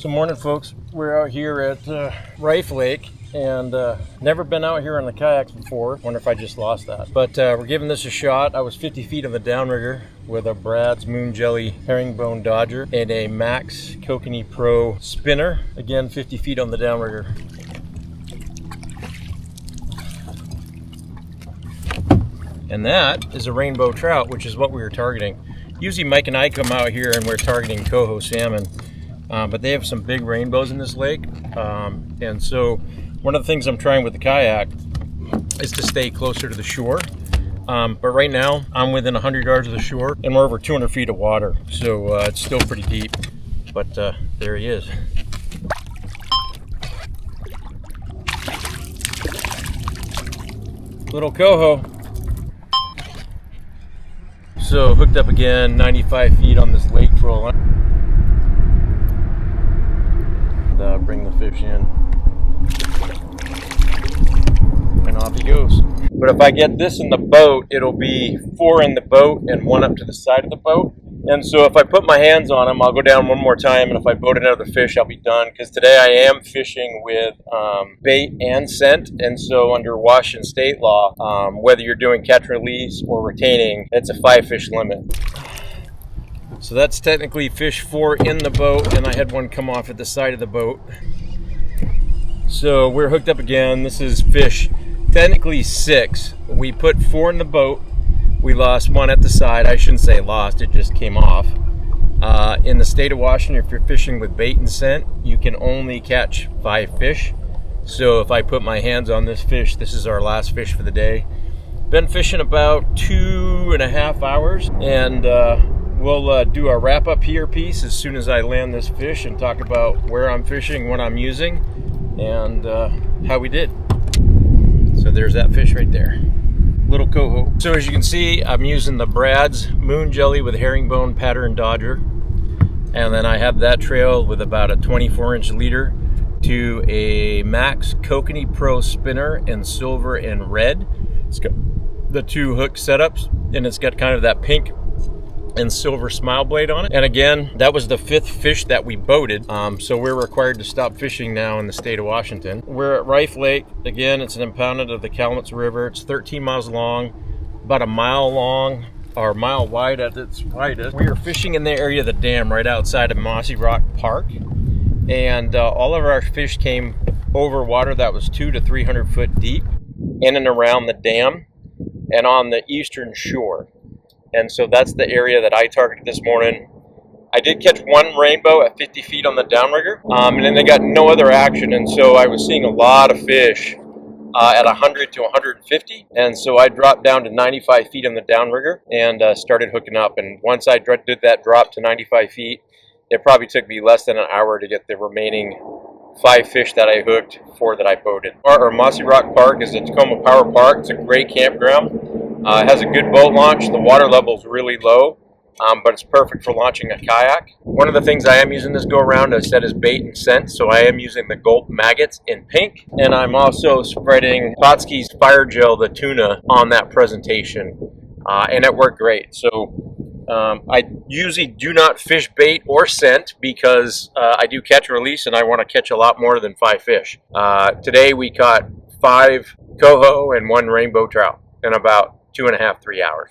So morning folks, we're out here at Riffe Lake and never been out here on the kayaks before. Wonder if I just lost that. But we're giving this a shot. I was 50 feet on the downrigger with a Brad's Moon Jelly Herringbone Dodger and a Max Kokanee Pro spinner. Again, 50 feet on the downrigger. And that is a rainbow trout, which is what we were targeting. Usually Mike and I come out here and we're targeting coho salmon. But they have some big rainbows in this lake, and so one of the things I'm trying with the kayak is to stay closer to the shore. But right now I'm within 100 yards of the shore and we're over 200 feet of water, so it's still pretty deep. But there he is. Little coho. So hooked up again, 95 feet on this lake troll. Bring the fish in and off he goes. But if I get this in the boat, it'll be 4 in the boat and 1 up to the side of the boat. And so if I put my hands on them, I'll go down one more time, and if I boat another fish, I'll be done. Because today I am fishing with bait and scent, and so under Washington state law, whether you're doing catch release or retaining, it's a 5 fish limit. So that's technically fish 4 in the boat, and I had one come off at the side of the boat. So we're hooked up again. This is fish technically 6. We put 4 in the boat. We lost 1 at the side. I shouldn't say lost, it just came off. In the state of Washington, if you're fishing with bait and scent, you can only catch 5 fish. So if I put my hands on this fish, this is our last fish for the day. Been fishing about 2.5 hours, and we'll do a wrap-up here piece as soon as I land this fish and talk about where I'm fishing, what I'm using, and how we did. So there's that fish right there. Little coho. So as you can see, I'm using the Brad's Moon Jelly with herringbone pattern Dodger. And then I have that trail with about a 24-inch leader to a Max Kokanee Pro spinner in silver and red. It's got the 2 hook setups, and it's got kind of that pink and silver smile blade on it. And again, that was the 5th fish that we boated, so we're required to stop fishing now in the state of Washington. We're at Riffe Lake. Again, it's an impoundment of the Kalamazoo River. It's 13 miles long, about a mile long, or a mile wide at its widest. We are fishing in the area of the dam right outside of Mossy Rock Park, and all of our fish came over water that was 200 to 300 foot deep in and around the dam and on the eastern shore. And so that's the area that I targeted this morning. I did catch 1 rainbow at 50 feet on the downrigger, and then they got no other action. And so I was seeing a lot of fish at 100 to 150. And so I dropped down to 95 feet on the downrigger and started hooking up. And once I did that drop to 95 feet, it probably took me less than an hour to get the remaining 5 fish that I hooked, 4 that I boated. Our Mossy Rock Park is a Tacoma Power Park. It's a great campground. It has a good boat launch. The water level is really low, but it's perfect for launching a kayak. One of the things I am using this go around, I said, is bait and scent. So I am using the Gulp Maggots in pink, and I'm also spreading Totsky's Fire Gel, the tuna, on that presentation, and it worked great. So I usually do not fish bait or scent because I do catch and release, and I want to catch a lot more than 5 fish. Today we caught 5 coho and 1 rainbow trout in about 2.5 to 3 hours.